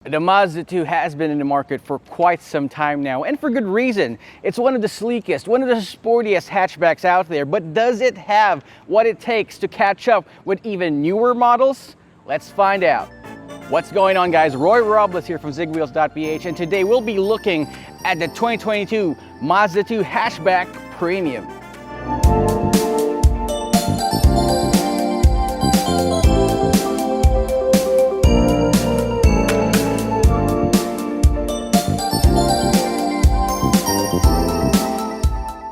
The Mazda 2 has been in the market for quite some time now, and for good reason. It's one of the sleekest, one of the sportiest hatchbacks out there, but does it have what it takes to catch up with even newer models? Let's find out. What's going on, guys? Roy Robles here from Zigwheels.Ph, and today we'll be looking at the 2022 Mazda 2 Hatchback Premium.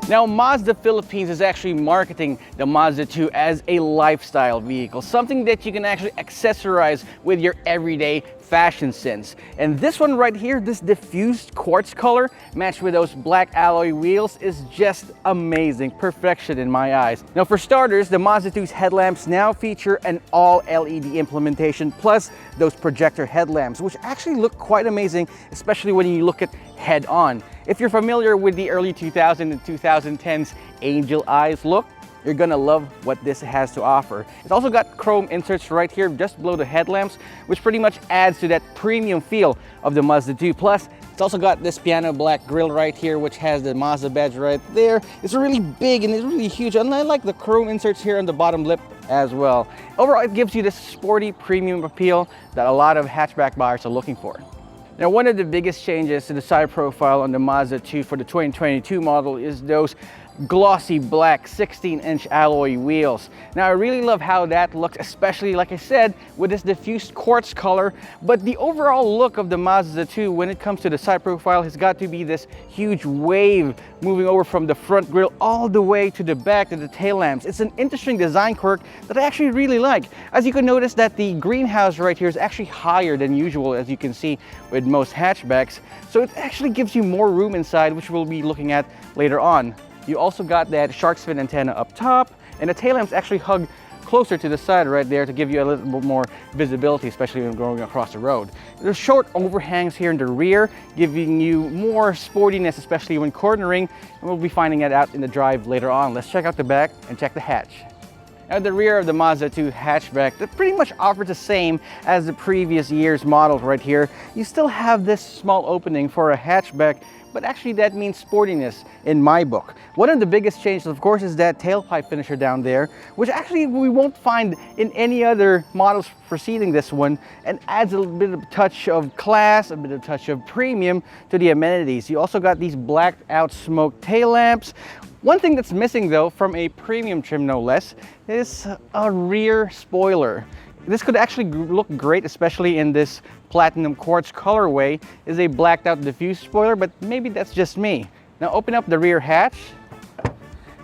Now, Mazda Philippines is actually marketing the Mazda 2 as a lifestyle vehicle, something that you can actually accessorize with your everyday fashion sense. And this one right here, this diffused quartz color matched with those black alloy wheels is just amazing. Perfection in my eyes. Now, for starters, the Mazda 2's headlamps now feature an all LED implementation, plus those projector headlamps, which actually look quite amazing, especially when you look at head on. If you're familiar with the early 2000s and 2010s angel eyes look, you're gonna love what this has to offer. It's also got chrome inserts right here just below the headlamps, which pretty much adds to that premium feel of the Mazda 2. Plus, it's also got this piano black grille right here, which has the Mazda badge right there. It's really big and it's really huge, and I like the chrome inserts here on the bottom lip as well. Overall, it gives you this sporty premium appeal that a lot of hatchback buyers are looking for. Now, one of the biggest changes to the side profile on the Mazda 2 for the 2022 model is those glossy black 16-inch alloy wheels. Now, I really love how that looks, especially, like I said, with this diffused quartz color. But the overall look of the Mazda 2 when it comes to the side profile has got to be this huge wave moving over from the front grille all the way to the back to the tail lamps. It's an interesting design quirk that I actually really like. As you can notice that the greenhouse right here is actually higher than usual, as you can see with most hatchbacks. So it actually gives you more room inside, which we'll be looking at later on. You also got that shark's fin antenna up top, and the tail lamps actually hug closer to the side right there to give you a little bit more visibility, especially when going across the road. There's short overhangs here in the rear, giving you more sportiness, especially when cornering, and we'll be finding that out in the drive later on. Let's check out the back and check the hatch. Now, the rear of the Mazda 2 hatchback, that pretty much offers the same as the previous year's models right here. You still have this small opening for a hatchback, but actually that means sportiness in my book. One of the biggest changes, of course, is that tailpipe finisher down there, which actually we won't find in any other models preceding this one, and adds a bit of touch of class, a bit of touch of premium to the amenities. You also got these blacked out smoke tail lamps. One thing that's missing, though, from a premium trim no less, is a rear spoiler. This could actually look great, especially in this platinum quartz colorway, is a blacked out diffused spoiler, but maybe that's just me. Now open up the rear hatch.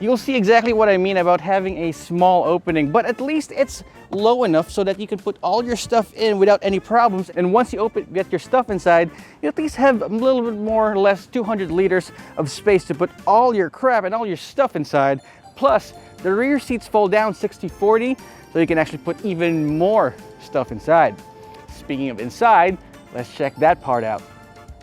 You'll see exactly what I mean about having a small opening, but at least it's low enough so that you can put all your stuff in without any problems. And once you get your stuff inside, you at least have a little bit more or less 200 liters of space to put all your crap and all your stuff inside. Plus, the rear seats fold down 60/40, so you can actually put even more stuff inside. Speaking of inside, let's check that part out.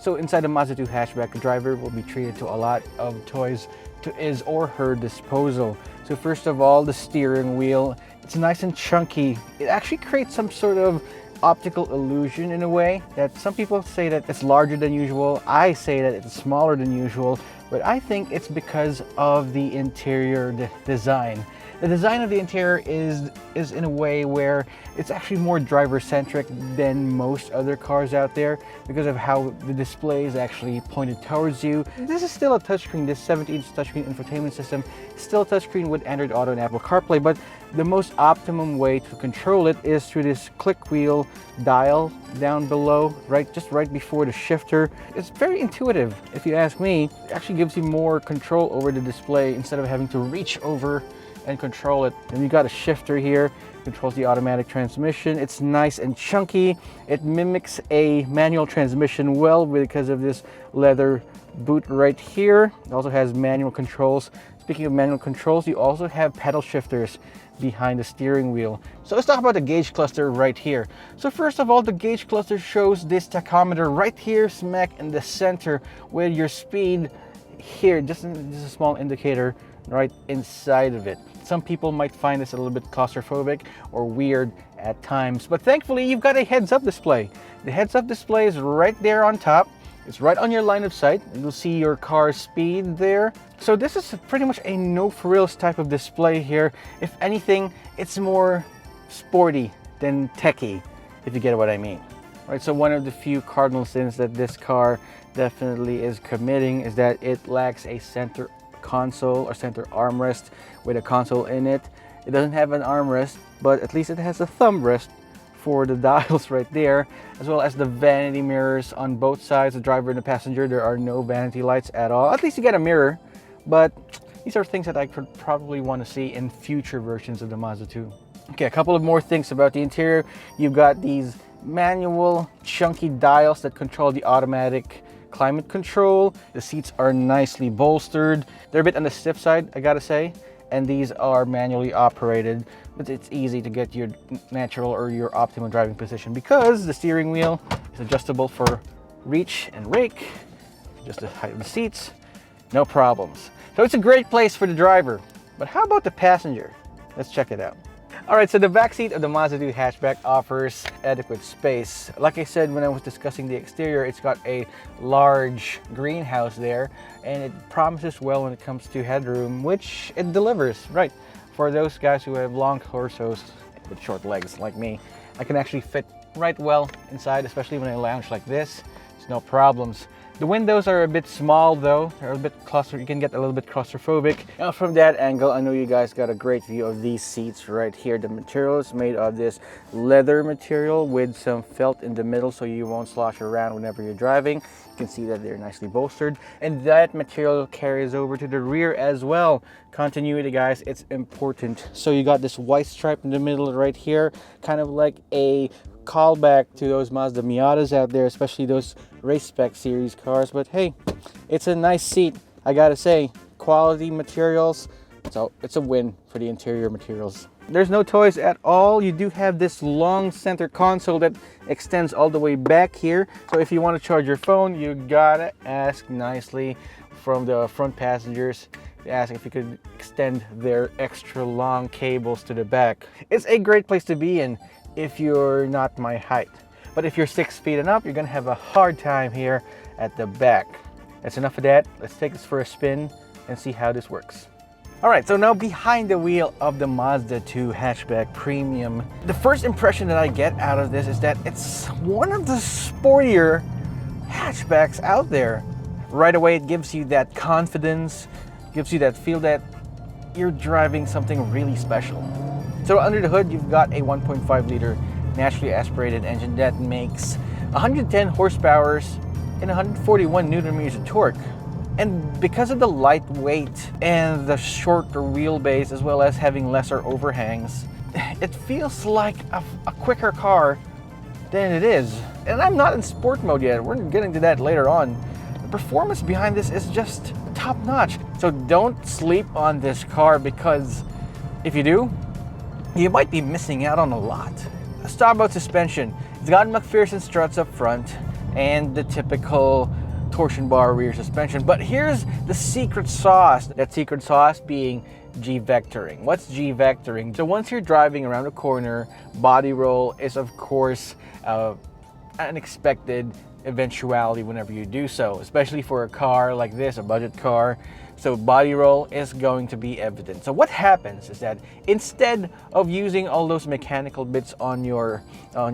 So inside the Mazda 2 hatchback, the driver will be treated to a lot of toys to his or her disposal. So first of all, the steering wheel. It's nice and chunky. It actually creates some sort of optical illusion in a way that some people say that it's larger than usual. I say that it's smaller than usual, but I think it's because of the interior design. The design of the interior is in a way where it's actually more driver-centric than most other cars out there because of how the display is actually pointed towards you. This is still a touchscreen. This 70-inch touchscreen infotainment system is still a touchscreen with Android Auto and Apple CarPlay, but the most optimum way to control it is through this click wheel dial down below, just right before the shifter. It's very intuitive, if you ask me. It actually gives you more control over the display instead of having to reach over and control it. And you got a shifter here, controls the automatic transmission. It's nice and chunky. It mimics a manual transmission well because of this leather boot right here. It also has manual controls. Speaking of manual controls, you also have pedal shifters behind the steering wheel. So let's talk about the gauge cluster right here. So first of all, the gauge cluster shows this tachometer right here, smack in the center, with your speed here, just a small indicator right inside of it. Some people might find this a little bit claustrophobic or weird at times. But thankfully, you've got a heads-up display. The heads-up display is right there on top. It's right on your line of sight. You'll see your car's speed there. So this is pretty much a no-frills type of display here. If anything, it's more sporty than techy, if you get what I mean. Right, so one of the few cardinal sins that this car definitely is committing is that it lacks a center console or center armrest with a console in it. It doesn't have an armrest, but at least it has a thumb rest for the dials right there, as well as the vanity mirrors on both sides, the driver and the passenger. There are no vanity lights at all. At least you get a mirror, but these are things that I could probably want to see in future versions of the Mazda 2. Okay, a couple of more things about the interior. You've got these manual chunky dials that control the automatic climate control. The seats are nicely bolstered. They're a bit on the stiff side, I gotta say, and these are manually operated, but it's easy to get your natural or your optimum driving position because the steering wheel is adjustable for reach and rake, just the height of the seats, no problems. So it's a great place for the driver, but how about the passenger? Let's check it out. All right, so the back seat of the Mazda 2 hatchback offers adequate space. Like I said when I was discussing the exterior, it's got a large greenhouse there, and it promises well when it comes to headroom, which it delivers. Right, for those guys who have long torsos with short legs like me, I can actually fit right well inside, especially when I lounge like this. There's no problems. The windows are a bit small though, they're a bit you can get a little bit claustrophobic. Now from that angle, I know you guys got a great view of these seats right here. The material is made of this leather material with some felt in the middle so you won't slosh around whenever you're driving. You can see that they're nicely bolstered, and that material carries over to the rear as well. Continuity, guys, it's important. So you got this white stripe in the middle right here, kind of like a callback to those Mazda Miatas out there, especially those race spec series cars. But hey, it's a nice seat, I gotta say. Quality materials, so it's a win for the interior materials. There's no toys at all. You do have this long center console that extends all the way back here, so if you want to charge your phone, you gotta ask nicely from the front passengers. Ask if you could extend their extra long cables to the back. It's a great place to be in if you're not my height, but if you're 6 feet and up, you're gonna have a hard time here at the back. That's enough of that. Let's take this for a spin and see how this works. All right, so now behind the wheel of the Mazda 2 hatchback premium, the first impression that I get out of this is that it's one of the sportier hatchbacks out there. Right away, it gives you that confidence, gives you that feel that you're driving something really special. So under the hood, you've got a 1.5 liter naturally aspirated engine that makes 110 horsepower and 141 newton meters of torque. And because of the lightweight and the shorter wheelbase, as well as having lesser overhangs, it feels like a quicker car than it is. And I'm not in sport mode yet. We're getting to that later on. The performance behind this is just top notch. So don't sleep on this car, because if you do, you might be missing out on a lot. Let's talk about suspension. It's got McPherson struts up front and the typical torsion bar rear suspension. But here's the secret sauce. That secret sauce being G-vectoring. What's G-vectoring? So once you're driving around a corner, body roll is of course an expected eventuality whenever you do so, especially for a car like this, a budget car. So body roll is going to be evident. So what happens is that instead of using all those mechanical bits on your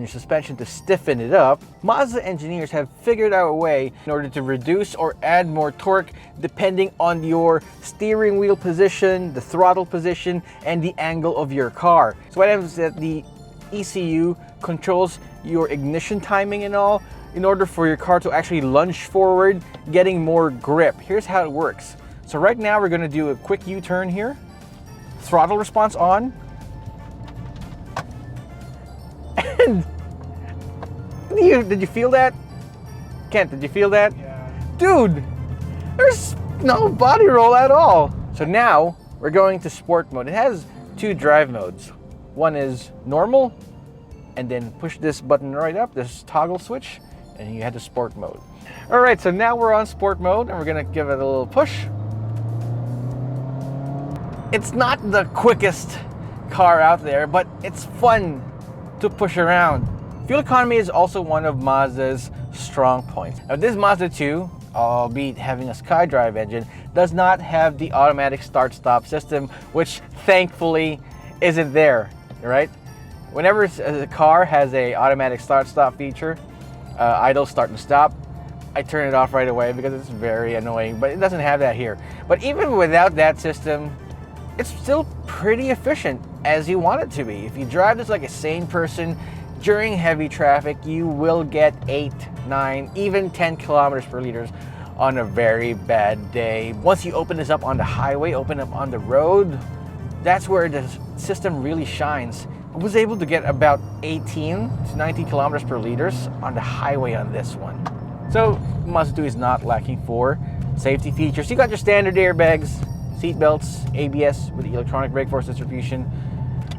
suspension to stiffen it up, Mazda engineers have figured out a way in order to reduce or add more torque depending on your steering wheel position, the throttle position, and the angle of your car. So what happens is that the ECU controls your ignition timing and all in order for your car to actually lunge forward, getting more grip. Here's how it works. So right now we're gonna do a quick U-turn here. Throttle response on. And did you feel that? Kent, did you feel that? Yeah. Dude, there's no body roll at all. So now we're going to sport mode. It has two drive modes. One is normal, and then push this button right up, this toggle switch, and you had the sport mode. All right, so now we're on sport mode and we're gonna give it a little push. It's not the quickest car out there, but it's fun to push around. Fuel economy is also one of Mazda's strong points. Now this Mazda 2, albeit having a SkyDrive engine, does not have the automatic start-stop system, which thankfully isn't there, right? Whenever a car has a automatic start-stop feature, idle, start and stop, I turn it off right away because it's very annoying, but it doesn't have that here. But even without that system, it's still pretty efficient as you want it to be. If you drive this like a sane person during heavy traffic, you will get 8, 9, even 10 kilometers per liter on a very bad day. Once you open this up on the highway, open up on the road, that's where the system really shines. I was able to get about 18 to 19 kilometers per liter on the highway on this one. So Mazda 2 is not lacking for safety features. You got your standard airbags, seat belts, ABS with the electronic brake force distribution,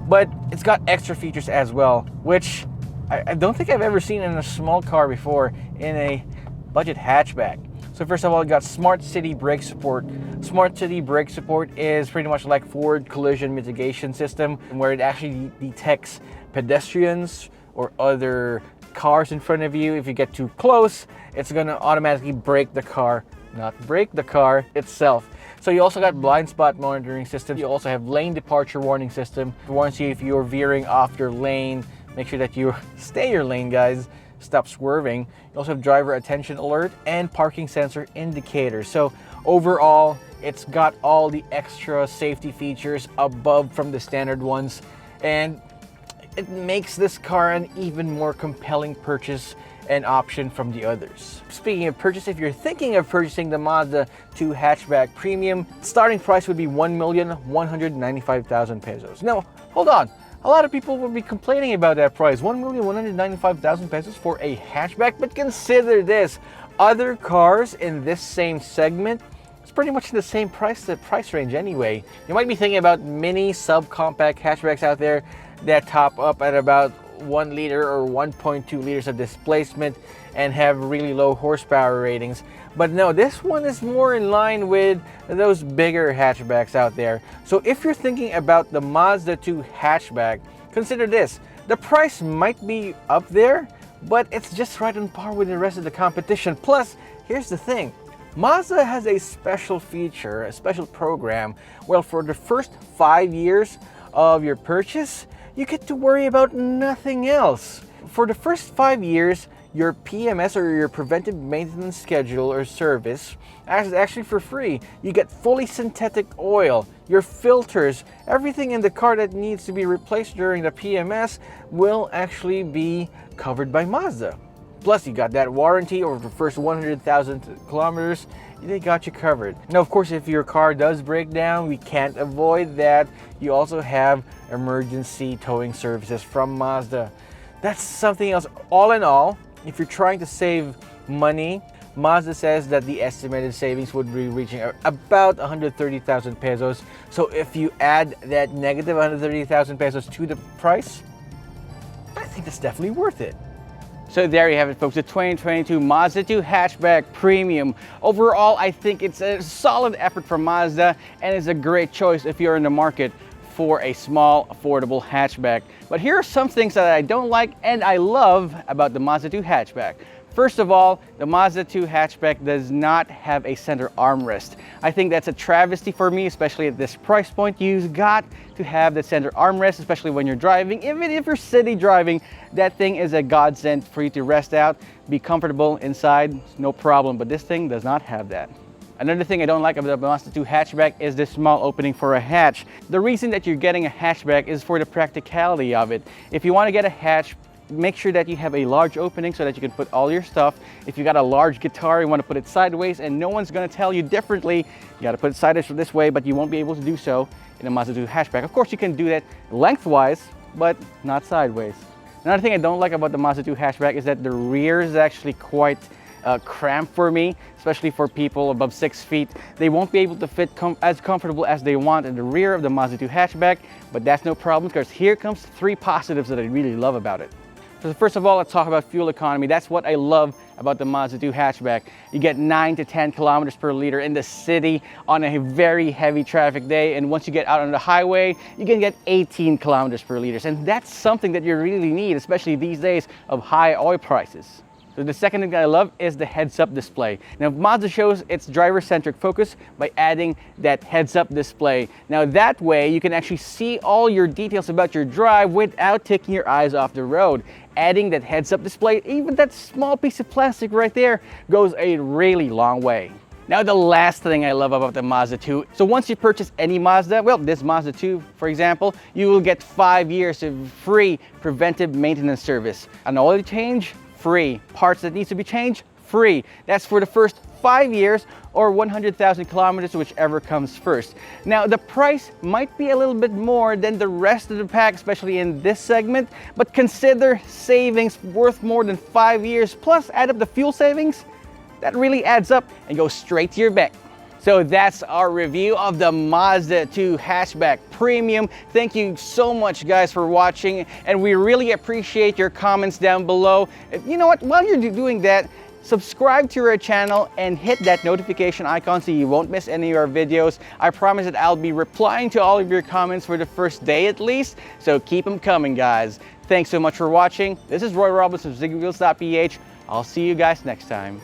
but it's got extra features as well, which I don't think I've ever seen in a small car before in a budget hatchback. So first of all, you got Smart City Brake Support. Smart City Brake Support is pretty much like Ford collision mitigation system, where it actually detects pedestrians or other cars in front of you. If you get too close, it's gonna automatically brake the car, not break the car itself. So you also got blind spot monitoring system. You also have lane departure warning system. It warns you if you're veering off your lane. Make sure that you stay your lane, guys. Stop swerving. You also have driver attention alert and parking sensor indicators. So overall, it's got all the extra safety features above from the standard ones, and it makes this car an even more compelling purchase and option from the others. Speaking of purchase, if you're thinking of purchasing the Mazda 2 Hatchback Premium, starting price would be 1,195,000 pesos. Now, hold on. A lot of people will be complaining about that price, 1,195,000 pesos for a hatchback, but consider this. Other cars in this same segment, it's pretty much the same price range anyway. You might be thinking about mini subcompact hatchbacks out there that top up at about 1 liter or 1.2 liters of displacement and have really low horsepower ratings. But no, this one is more in line with those bigger hatchbacks out there. So if you're thinking about the Mazda 2 hatchback, consider this. The price might be up there, but it's just right on par with the rest of the competition. Plus, here's the thing. Mazda has a special feature, a special program, where for the first 5 years of your purchase, you get to worry about nothing else. For the first 5 years, your PMS or your preventive maintenance schedule or service is actually for free. You get fully synthetic oil, your filters, everything in the car that needs to be replaced during the PMS will actually be covered by Mazda. Plus, you got that warranty over the first 100,000 kilometers. They got you covered. Now, of course, if your car does break down, we can't avoid that. You also have emergency towing services from Mazda. That's something else. All in all, if you're trying to save money, Mazda says that the estimated savings would be reaching about 130,000 pesos. So if you add that negative 130,000 pesos to the price, I think that's definitely worth it. So there you have it, folks, the 2022 Mazda 2 Hatchback Premium. Overall, I think it's a solid effort from Mazda and is a great choice if you're in the market for a small, affordable hatchback. But here are some things that I don't like and I love about the Mazda 2 Hatchback. First of all, the Mazda 2 Hatchback does not have a center armrest. I think that's a travesty for me, especially at this price point. You've got to have the center armrest, especially when you're driving. Even if you're city driving, that thing is a godsend for you to rest out, be comfortable inside, no problem. But this thing does not have that. Another thing I don't like about the Mazda 2 Hatchback is this small opening for a hatch. The reason that you're getting a hatchback is for the practicality of it. If you want to get a hatch, make sure that you have a large opening so that you can put all your stuff. If you got a large guitar, you want to put it sideways and no one's going to tell you differently. You got to put it sideways this way, but you won't be able to do so in a Mazda 2 Hatchback. Of course, you can do that lengthwise, but not sideways. Another thing I don't like about the Mazda 2 Hatchback is that the rear is actually quite cramped for me, especially for people above 6 feet. They won't be able to fit as comfortable as they want in the rear of the Mazda 2 Hatchback, but that's no problem because here comes 3 positives that I really love about it. So first of all, let's talk about fuel economy. That's what I love about the Mazda 2 hatchback. You get 9 to 10 kilometers per liter in the city on a very heavy traffic day, and once you get out on the highway, you can get 18 kilometers per liter. And that's something that you really need, especially these days of high oil prices. So the second thing that I love is the heads-up display. Now Mazda shows its driver-centric focus by adding that heads-up display. Now that way you can actually see all your details about your drive without taking your eyes off the road. Adding that heads-up display, even that small piece of plastic right there, goes a really long way. Now the last thing I love about the Mazda 2, so once you purchase any Mazda, well this Mazda 2 for example, you will get 5 years of free preventive maintenance service. An oil change, free. Parts that needs to be changed, free. That's for the first 5 years or 100,000 kilometers, whichever comes first. Now the price might be a little bit more than the rest of the pack, especially in this segment, but consider savings worth more than 5 years, plus add up the fuel savings, that really adds up and goes straight to your bank. So that's our review of the Mazda 2 Hatchback Premium. Thank you so much guys for watching, and we really appreciate your comments down below. You know what, while you're doing that, subscribe to our channel and hit that notification icon so you won't miss any of our videos. I promise that I'll be replying to all of your comments for the first day at least, so keep them coming guys. Thanks so much for watching. This is Roy Robbins of Zigwheels.Ph. I'll see you guys next time.